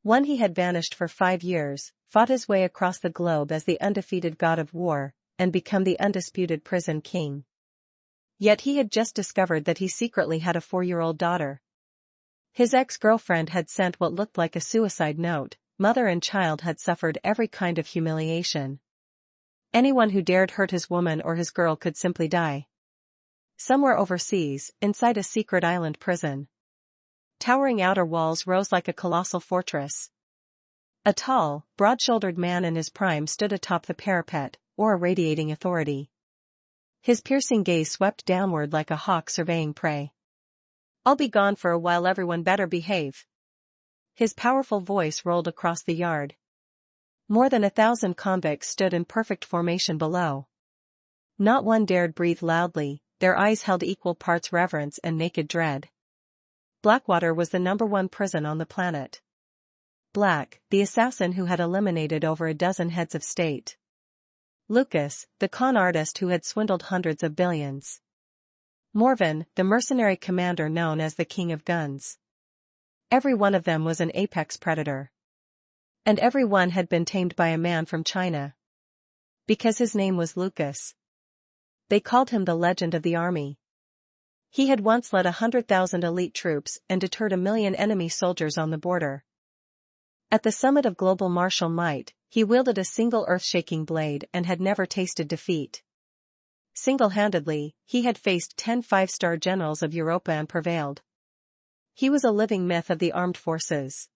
One he had vanished for 5 years, fought his way across the globe as the undefeated god of war, and become the undisputed prison king. Yet he had just discovered that he secretly had a 4-year-old daughter. His ex-girlfriend had sent what looked like a suicide note. Mother and child had suffered every kind of humiliation. Anyone who dared hurt his woman or his girl could simply die. Somewhere overseas, inside a secret island prison. Towering outer walls rose like a colossal fortress. A tall, broad-shouldered man in his prime stood atop the parapet, aura radiating authority. His piercing gaze swept downward like a hawk surveying prey. "I'll be gone for a while, everyone better behave." His powerful voice rolled across the yard. More than 1,000 convicts stood in perfect formation below. Not one dared breathe loudly, their eyes held equal parts reverence and naked dread. Blackwater was the #1 prison on the planet. Black, the assassin who had eliminated over a dozen heads of state. Lucas, the con artist who had swindled hundreds of billions. Morvan, the mercenary commander known as the King of Guns. Every one of them was an apex predator. And every one had been tamed by a man from China. Because his name was Lucas. They called him the legend of the army. He had once led 100,000 elite troops and deterred 1 million enemy soldiers on the border. At the summit of global martial might, he wielded a single earth-shaking blade and had never tasted defeat. Single-handedly, he had faced 10 5-star generals of Europa and prevailed. He was a living myth of the armed forces.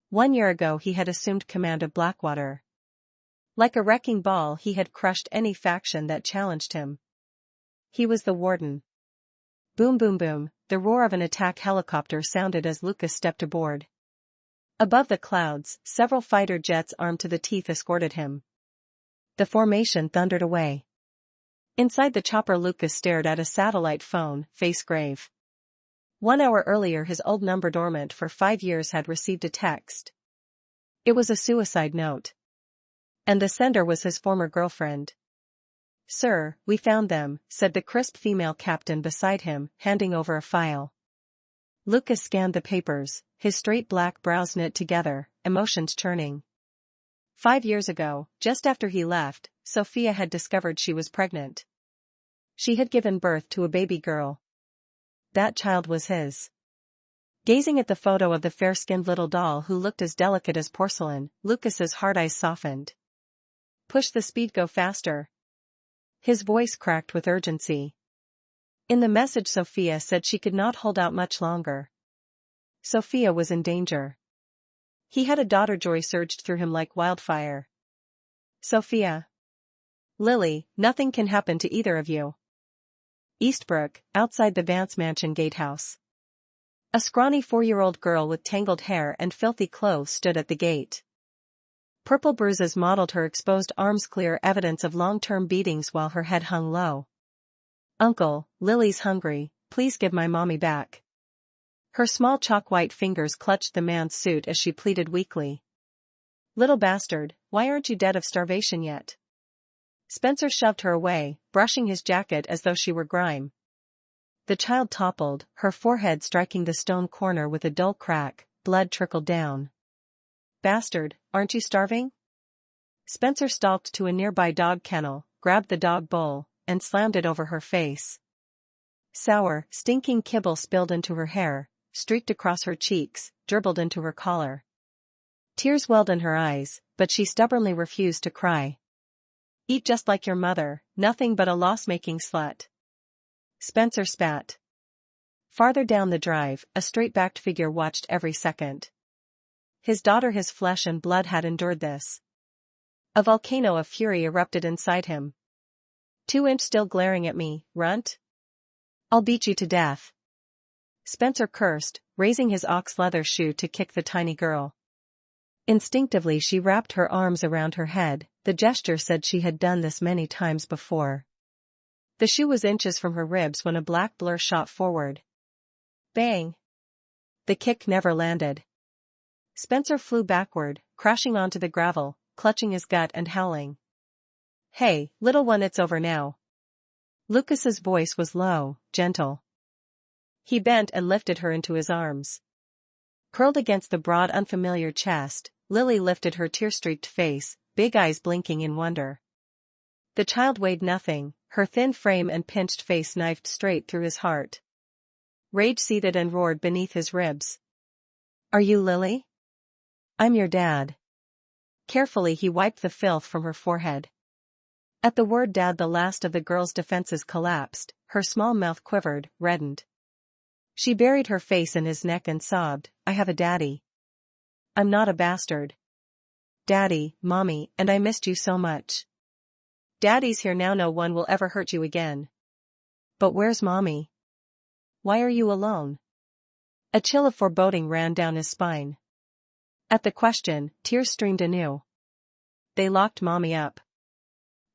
1 year ago he had assumed command of Blackwater. Like a wrecking ball he had crushed any faction that challenged him. He was the warden. Boom boom boom, the roar of an attack helicopter sounded as Lucas stepped aboard. Above the clouds, several fighter jets armed to the teeth escorted him. The formation thundered away. Inside the chopper Lucas stared at a satellite phone, face grave. 1 hour earlier his old number dormant for 5 years had received a text. It was a suicide note. And the sender was his former girlfriend. "Sir, we found them," said the crisp female captain beside him, handing over a file. Lucas scanned the papers, his straight black brows knit together, emotions churning. 5 years ago, just after he left, Sophia had discovered she was pregnant. She had given birth to a baby girl. That child was his. Gazing at the photo of the fair-skinned little doll who looked as delicate as porcelain, Lucas's hard eyes softened. "Push the speed, go faster." His voice cracked with urgency. In the message Sophia said she could not hold out much longer. Sophia was in danger. He had a daughter. Joy surged through him like wildfire. "Sophia. Lily, nothing can happen to either of you." Eastbrook, outside the Vance Mansion gatehouse. A scrawny 4-year-old girl with tangled hair and filthy clothes stood at the gate. Purple bruises mottled her exposed arms, clear evidence of long-term beatings while her head hung low. "Uncle, Lily's hungry, please give my mommy back." Her small chalk-white fingers clutched the man's suit as she pleaded weakly. "Little bastard, why aren't you dead of starvation yet?" Spencer shoved her away, brushing his jacket as though she were grime. The child toppled, her forehead striking the stone corner with a dull crack. Blood trickled down. "Bastard, aren't you starving?" Spencer stalked to a nearby dog kennel, grabbed the dog bowl, and slammed it over her face. Sour, stinking kibble spilled into her hair, streaked across her cheeks, dribbled into her collar. Tears welled in her eyes, but she stubbornly refused to cry. "Eat just like your mother, nothing but a loss-making slut." Spencer spat. Farther down the drive, a straight-backed figure watched every second. His daughter, his flesh and blood, had endured this. A volcano of fury erupted inside him. 2-inch still glaring at me, runt? I'll beat you to death." Spencer cursed, raising his ox leather shoe to kick the tiny girl. Instinctively she wrapped her arms around her head. The gesture said she had done this many times before. The shoe was inches from her ribs when a black blur shot forward. Bang! The kick never landed. Spencer flew backward, crashing onto the gravel, clutching his gut and howling. "Hey, little one, it's over now." Lucas's voice was low, gentle. He bent and lifted her into his arms. Curled against the broad unfamiliar chest, Lily lifted her tear-streaked face, big eyes blinking in wonder. The child weighed nothing, her thin frame and pinched face knifed straight through his heart. Rage seethed and roared beneath his ribs. "Are you Lily? I'm your dad." Carefully he wiped the filth from her forehead. At the word dad, the last of the girl's defenses collapsed, her small mouth quivered, reddened. She buried her face in his neck and sobbed, "I have a daddy. I'm not a bastard. Daddy, Mommy, and I missed you so much. Daddy's here now, no one will ever hurt you again. But where's Mommy? Why are you alone?" A chill of foreboding ran down his spine. At the question, tears streamed anew. "They locked Mommy up.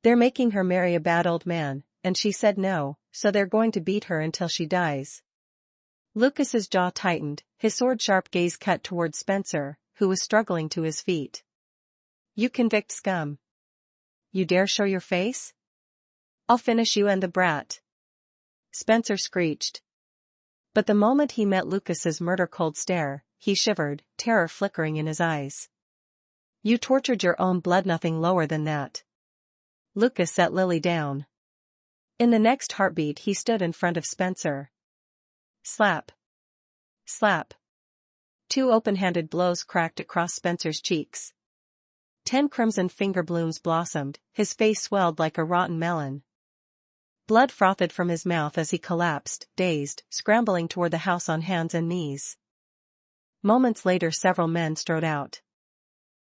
They're making her marry a bad old man, and she said no, so they're going to beat her until she dies." Lucas's jaw tightened, his sword-sharp gaze cut toward Spencer, who was struggling to his feet. "You convict scum. You dare show your face? I'll finish you and the brat," Spencer screeched. But the moment he met Lucas's murder-cold stare, he shivered, terror flickering in his eyes. "You tortured your own blood, nothing lower than that." Lucas set Lily down. In the next heartbeat he stood in front of Spencer. Slap. Slap. 2 open-handed blows cracked across Spencer's cheeks. 10 crimson finger blooms blossomed, his face swelled like a rotten melon. Blood frothed from his mouth as he collapsed, dazed, scrambling toward the house on hands and knees. Moments later several men strode out.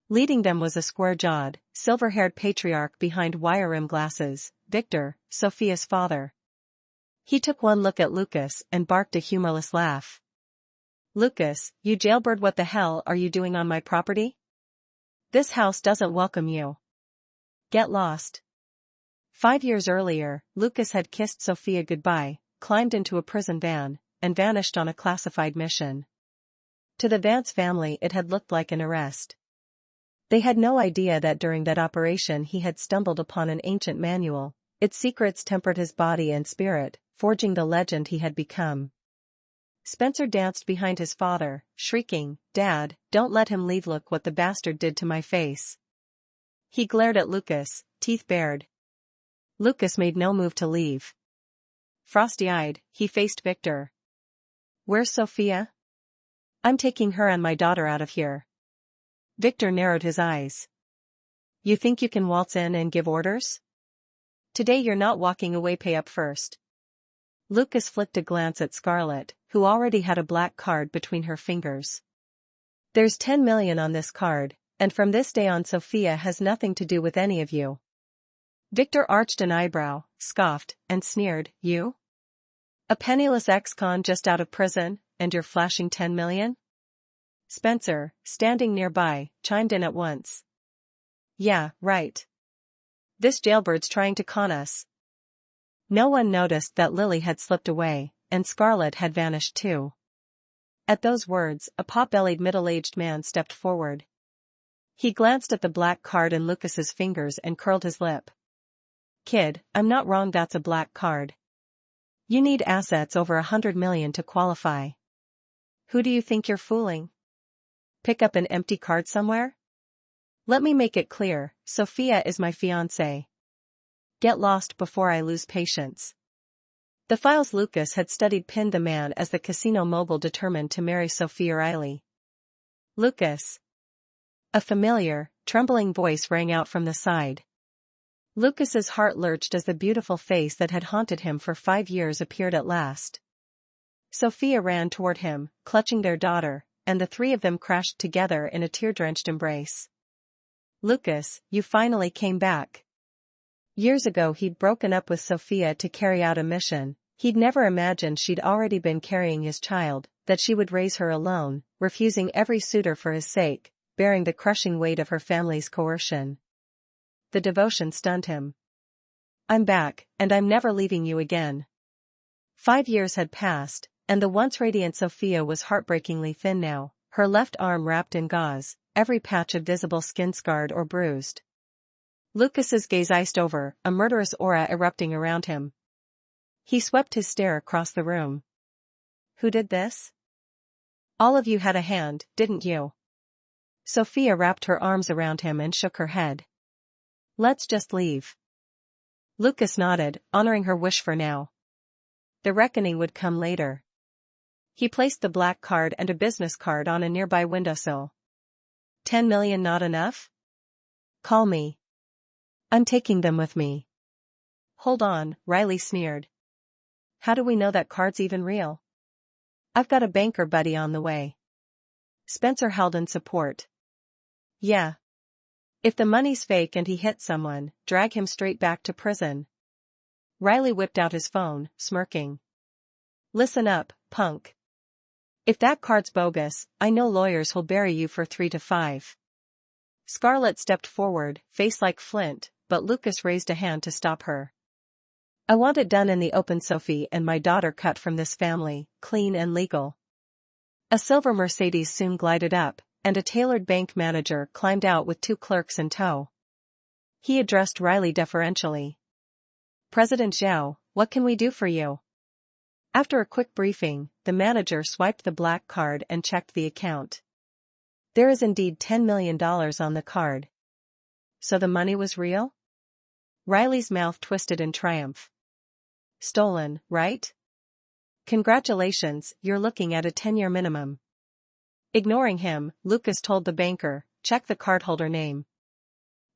Leading them was a square-jawed, silver-haired patriarch behind wire-rim glasses, Victor, Sophia's father. He took one look at Lucas and barked a humorless laugh. "Lucas, you jailbird, what the hell are you doing on my property? This house doesn't welcome you. Get lost." 5 years earlier, Lucas had kissed Sophia goodbye, climbed into a prison van, and vanished on a classified mission. To the Vance family it had looked like an arrest. They had no idea that during that operation he had stumbled upon an ancient manual. Its secrets tempered his body and spirit, forging the legend he had become. Spencer danced behind his father, shrieking, "Dad, don't let him leave, look what the bastard did to my face." He glared at Lucas, teeth bared. Lucas made no move to leave. Frosty-eyed, he faced Victor. "Where's Sophia? I'm taking her and my daughter out of here." Victor narrowed his eyes. "You think you can waltz in and give orders? Today you're not walking away, pay up first." Lucas flicked a glance at Scarlett, who already had a black card between her fingers. "There's 10 million on this card, and from this day on Sophia has nothing to do with any of you." Victor arched an eyebrow, scoffed, and sneered, "You? A penniless ex-con just out of prison, and you're flashing 10 million? Spencer, standing nearby, chimed in at once. "Yeah, right. This jailbird's trying to con us." No one noticed that Lily had slipped away, and Scarlett had vanished too. At those words, a pot-bellied middle-aged man stepped forward. He glanced at the black card in Lucas's fingers and curled his lip. "Kid, I'm not wrong, that's a black card. You need assets over 100 million to qualify. Who do you think you're fooling? Pick up an empty card somewhere? Let me make it clear, Sophia is my fiancée. Get lost before I lose patience." The files Lucas had studied pinned the man as the casino mogul determined to marry Sophia Riley. "Lucas." A familiar, trembling voice rang out from the side. Lucas's heart lurched as the beautiful face that had haunted him for 5 years appeared at last. Sophia ran toward him, clutching their daughter, and the 3 of them crashed together in a tear-drenched embrace. "Lucas, you finally came back." Years ago he'd broken up with Sophia to carry out a mission. He'd never imagined she'd already been carrying his child, that she would raise her alone, refusing every suitor for his sake, bearing the crushing weight of her family's coercion. The devotion stunned him. "I'm back, and I'm never leaving you again." 5 years had passed, and the once radiant Sophia was heartbreakingly thin now, her left arm wrapped in gauze, every patch of visible skin scarred or bruised. Lucas's gaze iced over, a murderous aura erupting around him. He swept his stare across the room. "Who did this?" All of you had a hand, didn't you? Sophia wrapped her arms around him and shook her head. Let's just leave. Lucas nodded, honoring her wish for now. The reckoning would come later. He placed the black card and a business card on a nearby windowsill. 10 million not enough? Call me. I'm taking them with me. Hold on, Riley sneered. How do we know that card's even real? I've got a banker buddy on the way. Spencer held in support. Yeah. If the money's fake and he hits someone, drag him straight back to prison. Riley whipped out his phone, smirking. Listen up, punk. If that card's bogus, I know lawyers who'll bury you for 3 to 5. Scarlett stepped forward, face like flint, but Lucas raised a hand to stop her. I want it done in the open. Sophie and my daughter cut from this family, clean and legal. A silver Mercedes soon glided up, and a tailored bank manager climbed out with 2 clerks in tow. He addressed Riley deferentially. President Zhao, what can we do for you? After a quick briefing, the manager swiped the black card and checked the account. There is indeed $10 million on the card. So the money was real? Riley's mouth twisted in triumph. Stolen, right? Congratulations, you're looking at a 10-year minimum. Ignoring him, Lucas told the banker, check the cardholder name.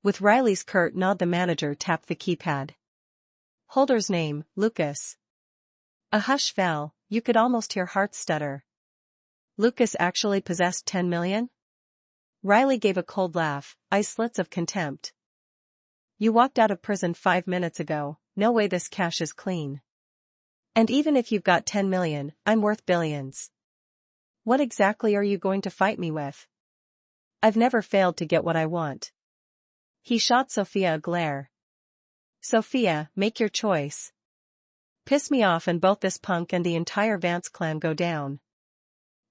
With Riley's curt nod, the manager tapped the keypad. Holder's name, Lucas. A hush fell, you could almost hear hearts stutter. Lucas actually possessed 10 million? Riley gave a cold laugh, eye slits of contempt. You walked out of prison 5 minutes ago, no way this cash is clean. And even if you've got 10 million, I'm worth billions. What exactly are you going to fight me with? I've never failed to get what I want. He shot Sophia a glare. Sophia, make your choice. Piss me off and both this punk and the entire Vance clan go down.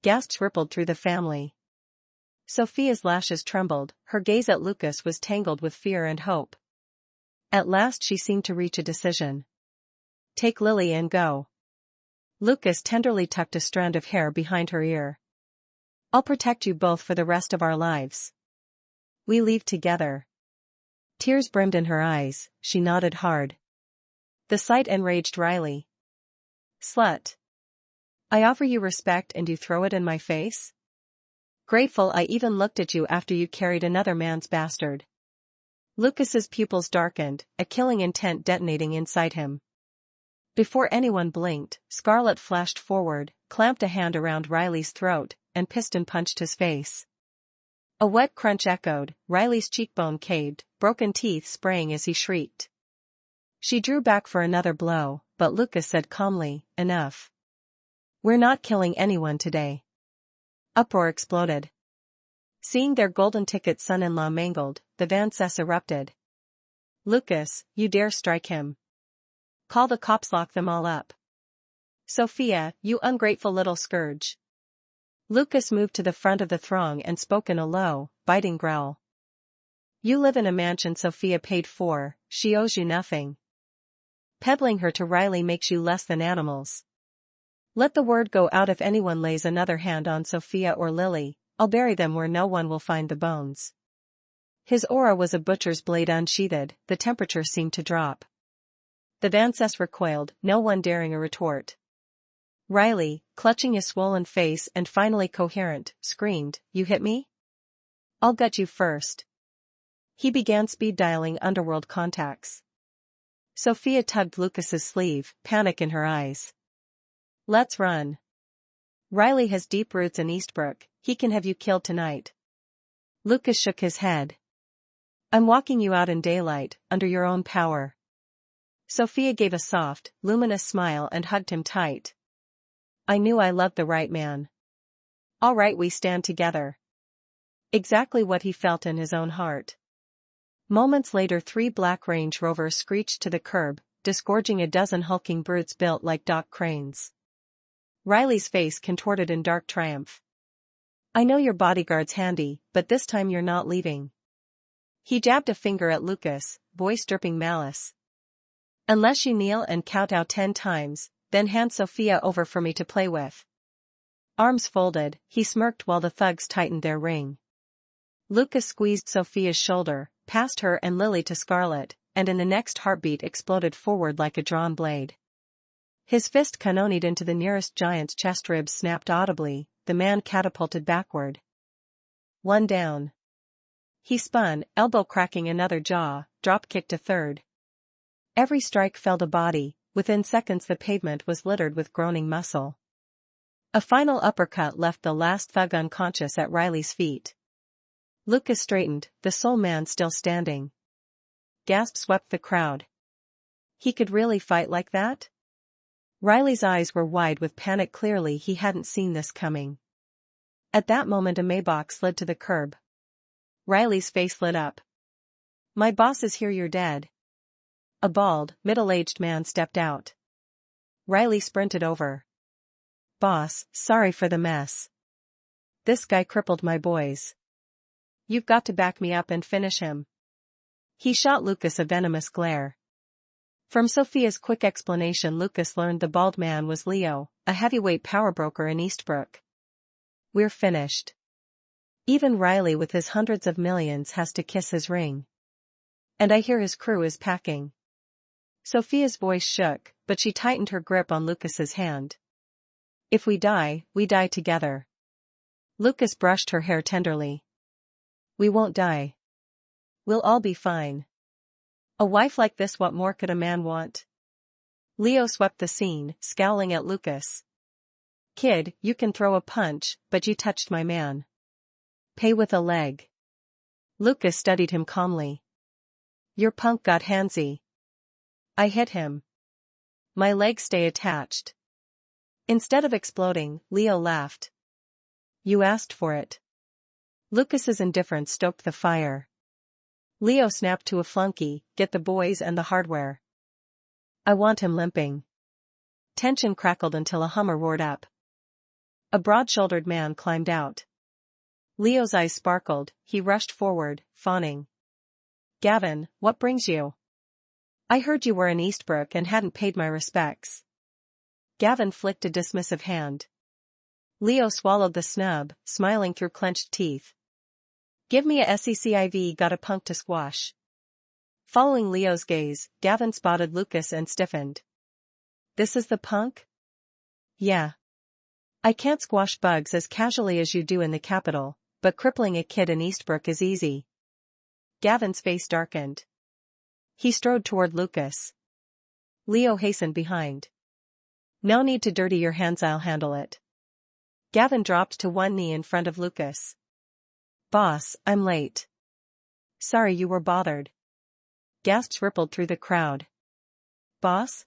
Gasps rippled through the family. Sophia's lashes trembled, her gaze at Lucas was tangled with fear and hope. At last she seemed to reach a decision. Take Lily and go. Lucas tenderly tucked a strand of hair behind her ear. I'll protect you both for the rest of our lives. We leave together. Tears brimmed in her eyes, she nodded hard. The sight enraged Riley. Slut. I offer you respect and you throw it in my face? Grateful I even looked at you after you carried another man's bastard. Lucas's pupils darkened, a killing intent detonating inside him. Before anyone blinked, Scarlett flashed forward, clamped a hand around Riley's throat, and piston punched his face. A wet crunch echoed, Riley's cheekbone caved, broken teeth spraying as he shrieked. She drew back for another blow, but Lucas said calmly, enough. We're not killing anyone today. Uproar exploded. Seeing their golden ticket son-in-law mangled, the Vances erupted. Lucas, you dare strike him. Call the cops, lock them all up. Sophia, you ungrateful little scourge. Lucas moved to the front of the throng and spoke in a low, biting growl. You live in a mansion Sophia paid for, she owes you nothing. Peddling her to Riley makes you less than animals. Let the word go out if anyone lays another hand on Sophia or Lily, I'll bury them where no one will find the bones. His aura was a butcher's blade unsheathed, the temperature seemed to drop. The Vances recoiled, no one daring a retort. Riley, clutching his swollen face and finally coherent, screamed, You hit me? I'll gut you first. He began speed dialing underworld contacts. Sophia tugged Lucas's sleeve, panic in her eyes. Let's run. Riley has deep roots in Eastbrook, he can have you killed tonight. Lucas shook his head. I'm walking you out in daylight, under your own power. Sophia gave a soft, luminous smile and hugged him tight. I knew I loved the right man. All right, we stand together. Exactly what he felt in his own heart. Moments later 3 black Range Rovers screeched to the curb, disgorging a dozen hulking brutes built like dock cranes. Riley's face contorted in dark triumph. I know your bodyguard's handy, but this time you're not leaving. He jabbed a finger at Lucas, voice dripping malice. Unless you kneel and kowtow 10 times, then hand Sophia over for me to play with. Arms folded, he smirked while the thugs tightened their ring. Lucas squeezed Sophia's shoulder, past her and Lily to Scarlet, and in the next heartbeat exploded forward like a drawn blade. His fist cannonied into the nearest giant's chest, ribs snapped audibly, the man catapulted backward. One down. He spun, elbow cracking another jaw, drop-kicked a third. Every strike felled a body, within seconds the pavement was littered with groaning muscle. A final uppercut left the last thug unconscious at Riley's feet. Lucas straightened, the soul man still standing. Gasp swept the crowd. He could really fight like that? Riley's eyes were wide with panic, clearly he hadn't seen this coming. At that moment a Maybach slid to the curb. Riley's face lit up. "My boss is here, you're dead." A bald, middle-aged man stepped out. Riley sprinted over. "Boss, sorry for the mess. This guy crippled my boys. You've got to back me up and finish him." He shot Lucas a venomous glare. From Sophia's quick explanation Lucas learned the bald man was Leo, a heavyweight power broker in Eastbrook. "We're finished. Even Riley with his hundreds of millions has to kiss his ring. And I hear his crew is packing." Sophia's voice shook, but she tightened her grip on Lucas's hand. "If we die together." Lucas brushed her hair tenderly. "We won't die. We'll all be fine. A wife like this, what more could a man want?" Leo swept the scene, scowling at Lucas. "Kid, you can throw a punch, but you touched my man. Pay with a leg." Lucas studied him calmly. "Your punk got handsy. I hit him. My legs stay attached." Instead of exploding, Leo laughed. "You asked for it." Lucas's indifference stoked the fire. Leo snapped to a flunky, "Get the boys and the hardware. I want him limping." Tension crackled until a Hummer roared up. A broad-shouldered man climbed out. Leo's eyes sparkled, he rushed forward, fawning. "Gavin, what brings you? I heard you were in Eastbrook and hadn't paid my respects." Gavin flicked a dismissive hand. Leo swallowed the snub, smiling through clenched teeth. "Give me a SECIV, got a punk to squash." Following Leo's gaze, Gavin spotted Lucas and stiffened. "This is the punk?" "Yeah. I can't squash bugs as casually as you do in the capital, but crippling a kid in Eastbrook is easy." Gavin's face darkened. He strode toward Lucas. Leo hastened behind. "No need to dirty your hands, I'll handle it." Gavin dropped to one knee in front of Lucas. "Boss, I'm late." "Sorry you were bothered." Gasps rippled through the crowd. "Boss?"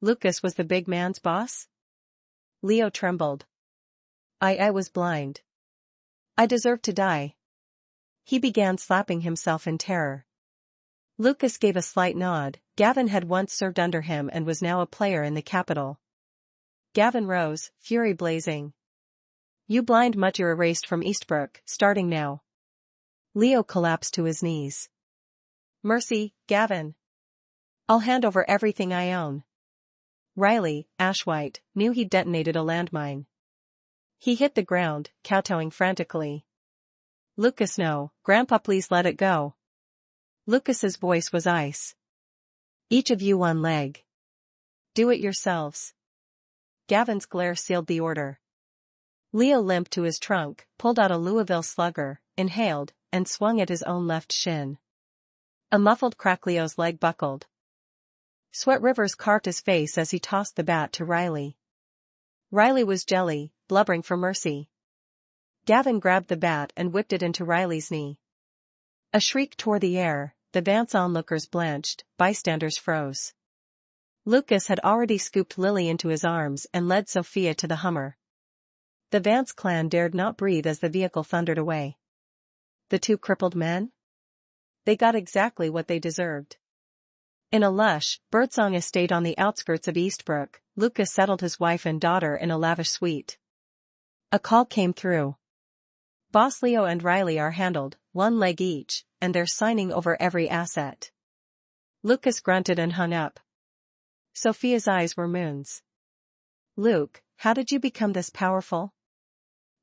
Lucas was the big man's boss? Leo trembled. I was blind. I deserve to die." He began slapping himself in terror. Lucas gave a slight nod. Gavin had once served under him and was now a player in the capital. Gavin rose, fury blazing. "You blind mutt, you're erased from Eastbrook, starting now." Leo collapsed to his knees. "Mercy, Gavin. I'll hand over everything I own." Riley, ash-white, knew he'd detonated a landmine. He hit the ground, kowtowing frantically. "Lucas, no, Grandpa, please let it go." Lucas's voice was ice. "Each of you one leg. Do it yourselves." Gavin's glare sealed the order. Leo limped to his trunk, pulled out a Louisville Slugger, inhaled, and swung at his own left shin. A muffled crack, Leo's leg buckled. Sweat rivers carved his face as he tossed the bat to Riley. Riley was jelly, blubbering for mercy. Gavin grabbed the bat and whipped it into Riley's knee. A shriek tore the air, the Vance onlookers blanched, bystanders froze. Lucas had already scooped Lily into his arms and led Sophia to the Hummer. The Vance clan dared not breathe as the vehicle thundered away. The two crippled men? They got exactly what they deserved. In a lush, birdsong estate on the outskirts of Eastbrook, Lucas settled his wife and daughter in a lavish suite. A call came through. "Boss, Leo and Riley are handled, one leg each, and they're signing over every asset." Lucas grunted and hung up. Sophia's eyes were moons. "Luke, how did you become this powerful?"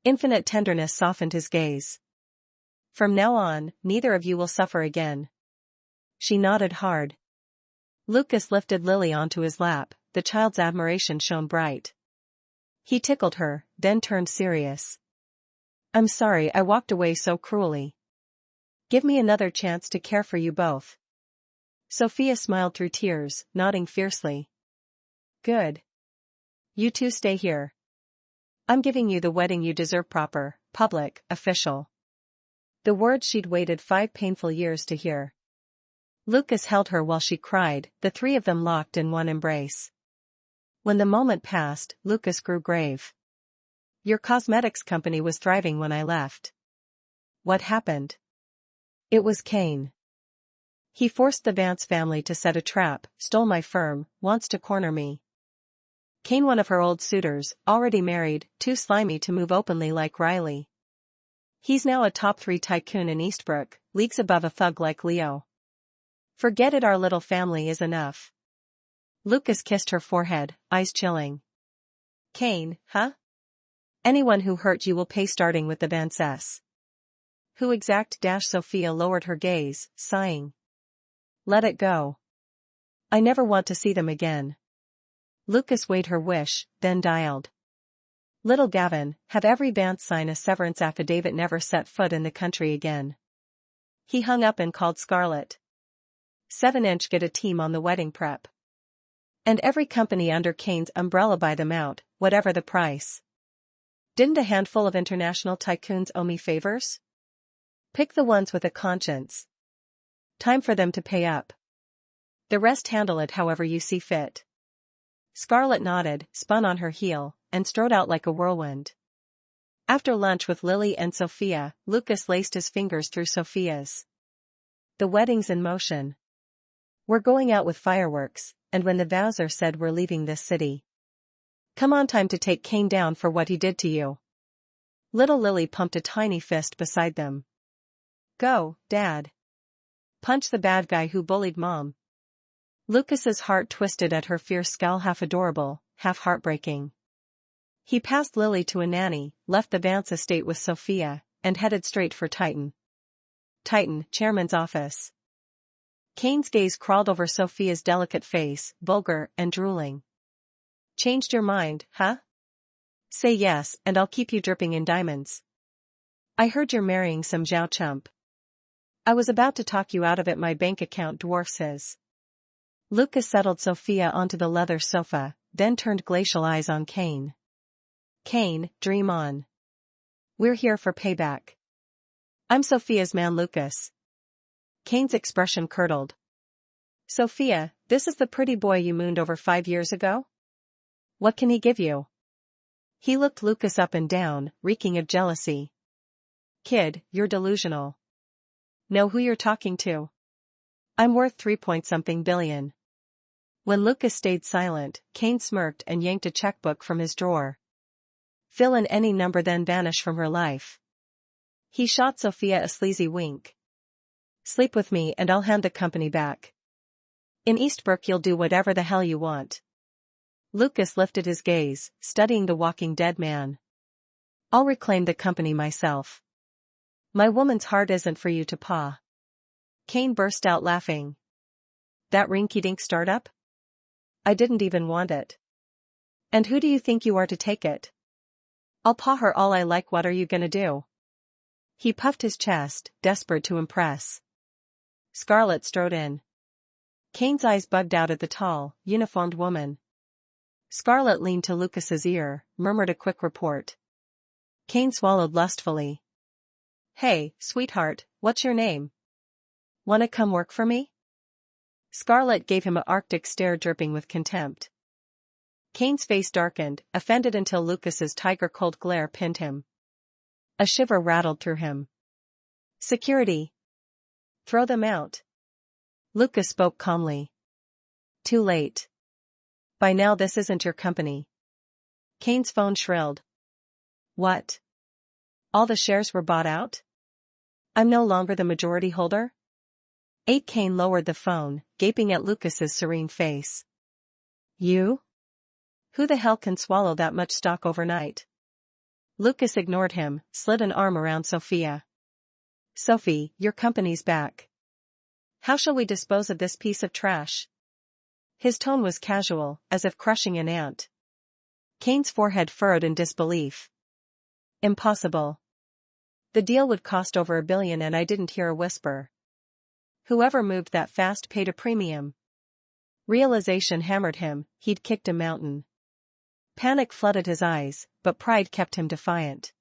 Infinite tenderness softened his gaze. From now on, neither of you will suffer again. She nodded hard. Lucas lifted Lily onto his lap, the child's admiration shone bright. He tickled her, then turned serious. I'm sorry I walked away so cruelly. Give me another chance to care for you both. Sophia smiled through tears, nodding fiercely. Good. You two stay here. I'm giving you the wedding you deserve, proper, public, official. The words she'd waited 5 painful years to hear. Lucas held her while she cried, the three of them locked in one embrace. When the moment passed, Lucas grew grave. Your cosmetics company was thriving when I left. What happened? It was Kane. He forced the Vance family to set a trap, stole my firm, wants to corner me. Kane, one of her old suitors, already married, too slimy to move openly like Riley. He's now a top 3 tycoon in Eastbrook, leagues above a thug like Leo. Forget it, our little family is enough. Lucas kissed her forehead, eyes chilling. Kane, huh? Anyone who hurt you will pay, starting with the Vances. Who exact? Sophia lowered her gaze, sighing. Let it go. I never want to see them again. Lucas weighed her wish, then dialed. Little Gavin, have every Vance sign a severance affidavit, never set foot in the country again. He hung up and called Scarlett. 7-inch, get a team on the wedding prep. And every company under Kane's umbrella, buy them out, whatever the price. Didn't a handful of international tycoons owe me favors? Pick the ones with a conscience. Time for them to pay up. The rest handle it however you see fit. Scarlett nodded, spun on her heel, and strode out like a whirlwind. After lunch with Lily and Sophia, Lucas laced his fingers through Sophia's. The wedding's in motion. We're going out with fireworks, and when the vows are said, we're leaving this city. Come on, time to take Kane down for what he did to you. Little Lily pumped a tiny fist beside them. Go, Dad. Punch the bad guy who bullied Mom. Lucas's heart twisted at her fierce scowl, half adorable, half heartbreaking. He passed Lily to a nanny, left the Vance estate with Sophia, and headed straight for Titan. Titan, chairman's office. Kane's gaze crawled over Sophia's delicate face, vulgar and drooling. Changed your mind, huh? Say yes, and I'll keep you dripping in diamonds. I heard you're marrying some Zhao chump. I was about to talk you out of it, my bank account dwarfs his. Lucas settled Sophia onto the leather sofa, then turned glacial eyes on Kane. Kane, dream on. We're here for payback. I'm Sophia's man, Lucas. Kane's expression curdled. Sophia, this is the pretty boy you mooned over 5 years ago? What can he give you? He looked Lucas up and down, reeking of jealousy. Kid, you're delusional. Know who you're talking to? I'm worth 3-point-something billion. When Lucas stayed silent, Kane smirked and yanked a checkbook from his drawer. Fill in any number, then vanish from her life. He shot Sophia a sleazy wink. Sleep with me and I'll hand the company back. In Eastbrook you'll do whatever the hell you want. Lucas lifted his gaze, studying the walking dead man. I'll reclaim the company myself. My woman's heart isn't for you to paw. Kane burst out laughing. That rinky-dink startup? I didn't even want it. And who do you think you are to take it? I'll paw her all I like, what are you gonna do? He puffed his chest, desperate to impress. Scarlett strode in. Kane's eyes bugged out at the tall, uniformed woman. Scarlett leaned to Lucas's ear, murmured a quick report. Kane swallowed lustfully. Hey, sweetheart, what's your name? Wanna come work for me? Scarlett gave him an arctic stare dripping with contempt. Kane's face darkened, offended until Lucas's tiger-cold glare pinned him. A shiver rattled through him. Security. Throw them out. Lucas spoke calmly. Too late. By now this isn't your company. Kane's phone shrilled. What? All the shares were bought out? I'm no longer the majority holder? Kane lowered the phone, gaping at Lucas's serene face. You? Who the hell can swallow that much stock overnight? Lucas ignored him, slid an arm around Sophia. Sophie, your company's back. How shall we dispose of this piece of trash? His tone was casual, as if crushing an ant. Kane's forehead furrowed in disbelief. Impossible. The deal would cost over $1 billion and I didn't hear a whisper. Whoever moved that fast paid a premium. Realization hammered him, he'd kicked a mountain. Panic flooded his eyes, but pride kept him defiant.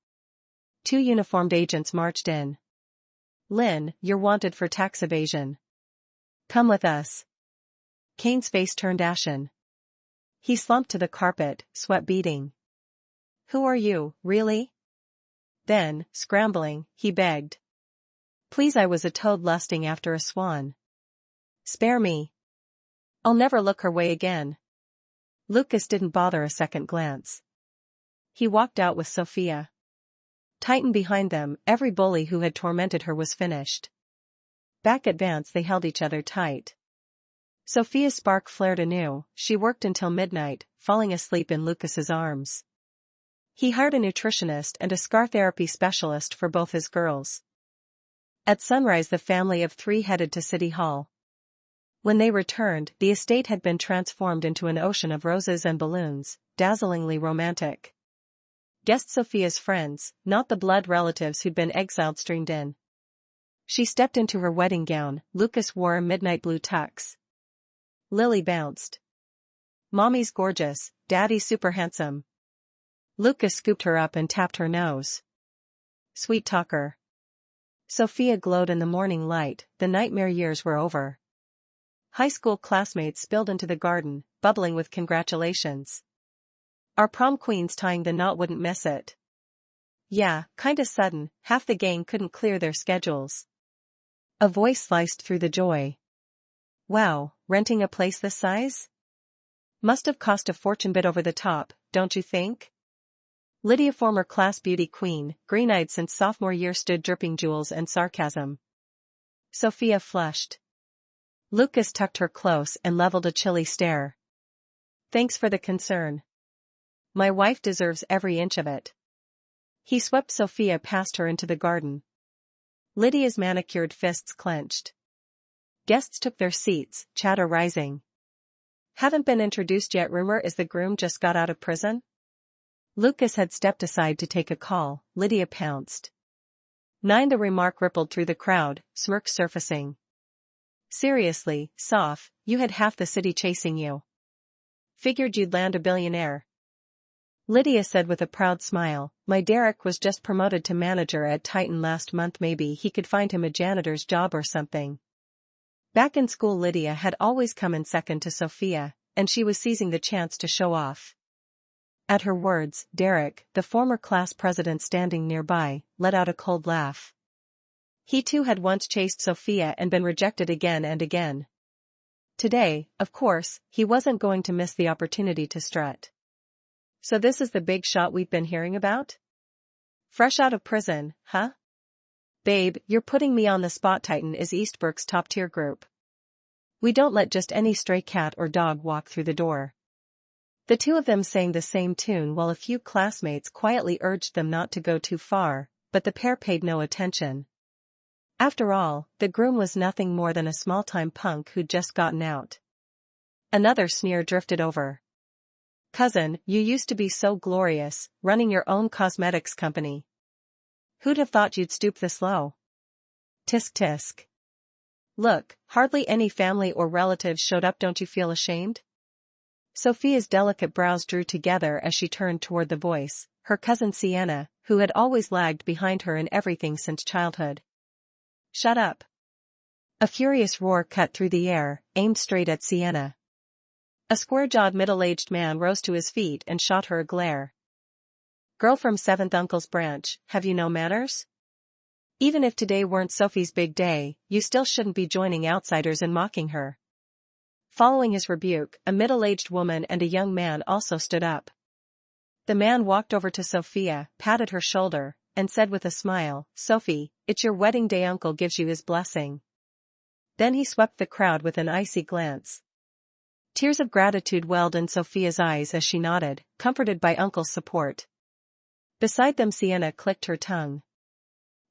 2 uniformed agents marched in. Lynn, you're wanted for tax evasion. Come with us. Kane's face turned ashen. He slumped to the carpet, sweat beading. Who are you, really? Then, scrambling, he begged. Please, I was a toad lusting after a swan. Spare me. I'll never look her way again. Lucas didn't bother a second glance. He walked out with Sophia. Tightened behind them, every bully who had tormented her was finished. Back at Vance they held each other tight. Sophia's spark flared anew, she worked until midnight, falling asleep in Lucas's arms. He hired a nutritionist and a scar therapy specialist for both his girls. At sunrise the family of 3 headed to City Hall. When they returned, the estate had been transformed into an ocean of roses and balloons, dazzlingly romantic. Guest Sophia's friends, not the blood relatives who'd been exiled, streamed in. She stepped into her wedding gown, Lucas wore a midnight blue tux. Lily bounced. Mommy's gorgeous, Daddy's super handsome. Lucas scooped her up and tapped her nose. Sweet talker. Sophia glowed in the morning light, the nightmare years were over. High school classmates spilled into the garden, bubbling with congratulations. Our prom queen's tying the knot, wouldn't miss it. Yeah, kinda sudden, half the gang couldn't clear their schedules. A voice sliced through the joy. Wow, renting a place this size? Must have cost a fortune, bit over the top, don't you think? Lydia, former class beauty queen, green-eyed since sophomore year, stood dripping jewels and sarcasm. Sophia flushed. Lucas tucked her close and leveled a chilly stare. Thanks for the concern. My wife deserves every inch of it. He swept Sophia past her into the garden. Lydia's manicured fists clenched. Guests took their seats, chatter rising. Haven't been introduced yet. Rumor is the groom just got out of prison? Lucas had stepped aside to take a call. Lydia pounced. 9. The remark rippled through the crowd, smirks surfacing. Seriously, Soph, you had half the city chasing you. Figured you'd land a billionaire. Lydia said with a proud smile, my Derek was just promoted to manager at Titan last month, maybe he could find him a janitor's job or something. Back in school Lydia had always come in second to Sophia, and she was seizing the chance to show off. At her words, Derek, the former class president standing nearby, let out a cold laugh. He too had once chased Sophia and been rejected again and again. Today, of course, he wasn't going to miss the opportunity to strut. So this is the big shot we've been hearing about? Fresh out of prison, huh? Babe, you're putting me on the spot. Titan is Eastbrook's top-tier group. We don't let just any stray cat or dog walk through the door. The two of them sang the same tune while a few classmates quietly urged them not to go too far, but the pair paid no attention. After all, the groom was nothing more than a small-time punk who'd just gotten out. Another sneer drifted over. Cousin, you used to be so glorious, running your own cosmetics company. Who'd have thought you'd stoop this low? Tisk tisk. Look, hardly any family or relatives showed up. Don't you feel ashamed? Sophia's delicate brows drew together as she turned toward the voice, her cousin Sienna, who had always lagged behind her in everything since childhood. Shut up. A furious roar cut through the air, aimed straight at Sienna. A square-jawed middle-aged man rose to his feet and shot her a glare. Girl from 7th Uncle's branch, have you no manners? Even if today weren't Sophie's big day, you still shouldn't be joining outsiders in mocking her. Following his rebuke, a middle-aged woman and a young man also stood up. The man walked over to Sophia, patted her shoulder, and said with a smile, Sophie, it's your wedding day. Uncle gives you his blessing. Then he swept the crowd with an icy glance. Tears of gratitude welled in Sophia's eyes as she nodded, comforted by Uncle's support. Beside them Sienna clicked her tongue.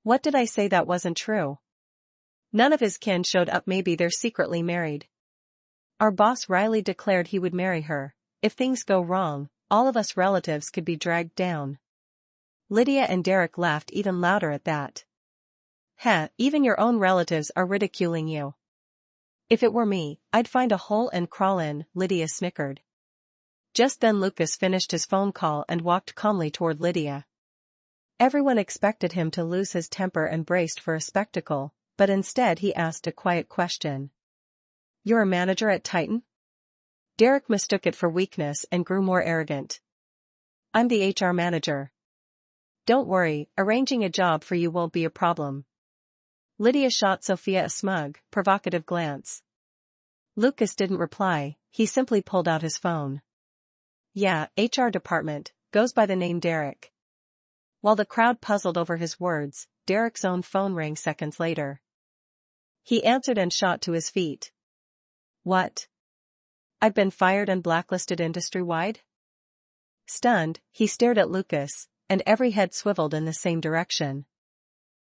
What did I say that wasn't true? None of his kin showed up. Maybe they're secretly married. Our boss Riley declared he would marry her. If things go wrong, all of us relatives could be dragged down. Lydia and Derek laughed even louder at that. Heh, even your own relatives are ridiculing you. If it were me, I'd find a hole and crawl in, Lydia snickered. Just then Lucas finished his phone call and walked calmly toward Lydia. Everyone expected him to lose his temper and braced for a spectacle, but instead he asked a quiet question. You're a manager at Titan? Derek mistook it for weakness and grew more arrogant. I'm the HR manager. Don't worry, arranging a job for you won't be a problem. Lydia shot Sophia a smug, provocative glance. Lucas didn't reply, he simply pulled out his phone. Yeah, HR department, goes by the name Derek. While the crowd puzzled over his words, Derek's own phone rang seconds later. He answered and shot to his feet. What? I've been fired and blacklisted industry-wide? Stunned, he stared at Lucas, and every head swiveled in the same direction.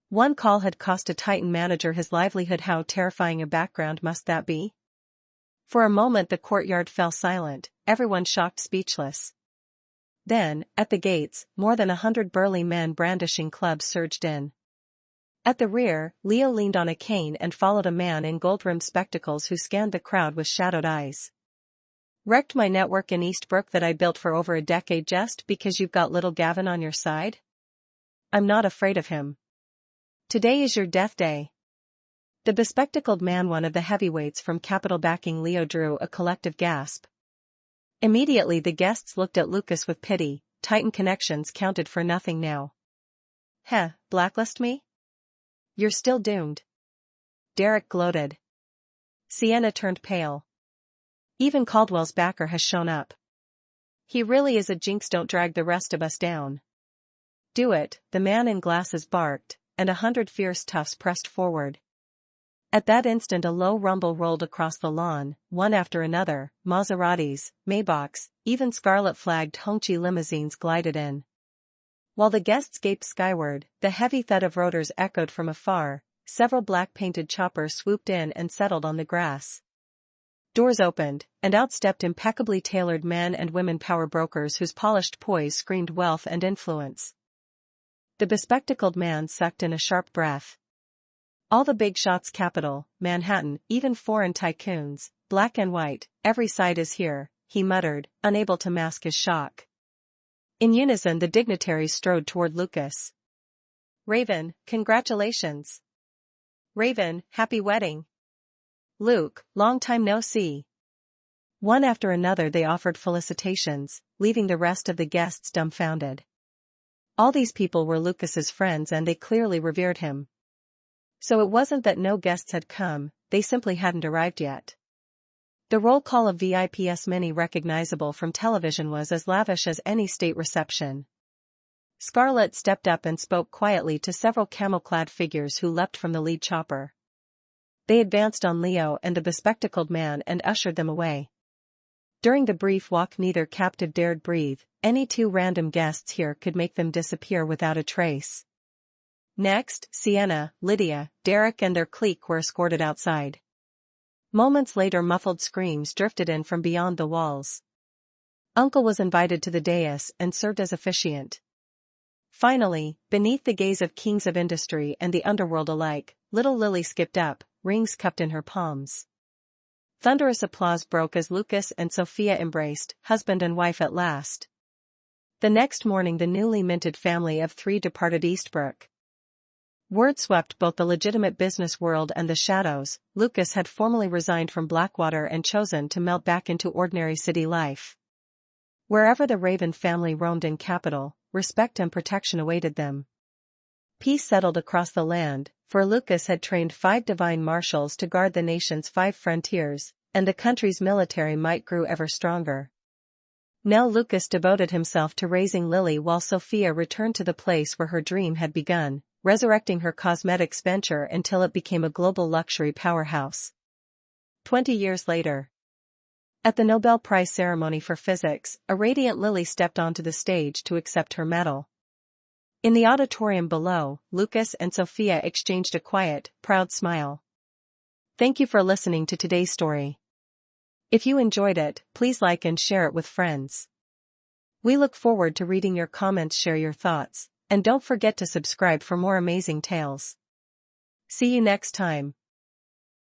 One call had cost a Titan manager his livelihood. How terrifying a background must that be? For a moment the courtyard fell silent, everyone shocked speechless. Then, at the gates, more than 100 burly men brandishing clubs surged in. At the rear, Leo leaned on a cane and followed a man in gold-rimmed spectacles who scanned the crowd with shadowed eyes. Wrecked my network in Eastbrook that I built for over a decade just because you've got little Gavin on your side? I'm not afraid of him. Today is your death day. The bespectacled man, one of the heavyweights from Capital backing Leo, drew a collective gasp. Immediately the guests looked at Lucas with pity. Titan connections counted for nothing now. Heh, blacklist me? You're still doomed. Derek gloated. Sienna turned pale. Even Caldwell's backer has shown up. He really is a jinx. Don't drag the rest of us down. Do it, the man in glasses barked, and 100 fierce toughs pressed forward. At that instant a low rumble rolled across the lawn, one after another, Maseratis, Maybachs, even scarlet-flagged Hongqi limousines glided in. While the guests gaped skyward, the heavy thud of rotors echoed from afar. Several black-painted choppers swooped in and settled on the grass. Doors opened, and out stepped impeccably tailored men and women power brokers whose polished poise screamed wealth and influence. The bespectacled man sucked in a sharp breath. All the big shots, Capital, Manhattan, even foreign tycoons, black and white, every side is here, he muttered, unable to mask his shock. In unison the dignitaries strode toward Lucas. Raven, congratulations. Raven, happy wedding. Luke, long time no see. One after another they offered felicitations, leaving the rest of the guests dumbfounded. All these people were Lucas's friends and they clearly revered him. So it wasn't that no guests had come, they simply hadn't arrived yet. The roll call of VIPs, many recognizable from television, was as lavish as any state reception. Scarlett stepped up and spoke quietly to several camel-clad figures who leapt from the lead chopper. They advanced on Leo and the bespectacled man and ushered them away. During the brief walk neither captive dared breathe. Any two random guests here could make them disappear without a trace. Next, Sienna, Lydia, Derek and their clique were escorted outside. Moments later muffled screams drifted in from beyond the walls. Uncle was invited to the dais and served as officiant. Finally, beneath the gaze of kings of industry and the underworld alike, little Lily skipped up, rings cupped in her palms. Thunderous applause broke as Lucas and Sophia embraced, husband and wife at last. The next morning the newly minted family of 3 departed Eastbrook. Word swept both the legitimate business world and the shadows. Lucas had formally resigned from Blackwater and chosen to melt back into ordinary city life. Wherever the Raven family roamed in Capital, respect and protection awaited them. Peace settled across the land, for Lucas had trained 5 divine marshals to guard the nation's 5 frontiers, and the country's military might grew ever stronger. Now Lucas devoted himself to raising Lily while Sophia returned to the place where her dream had begun, resurrecting her cosmetics venture until it became a global luxury powerhouse. 20 years later. At the Nobel Prize ceremony for physics, a radiant Lily stepped onto the stage to accept her medal. In the auditorium below, Lucas and Sophia exchanged a quiet, proud smile. Thank you for listening to today's story. If you enjoyed it, please like and share it with friends. We look forward to reading your comments, share your thoughts, and don't forget to subscribe for more amazing tales. See you next time.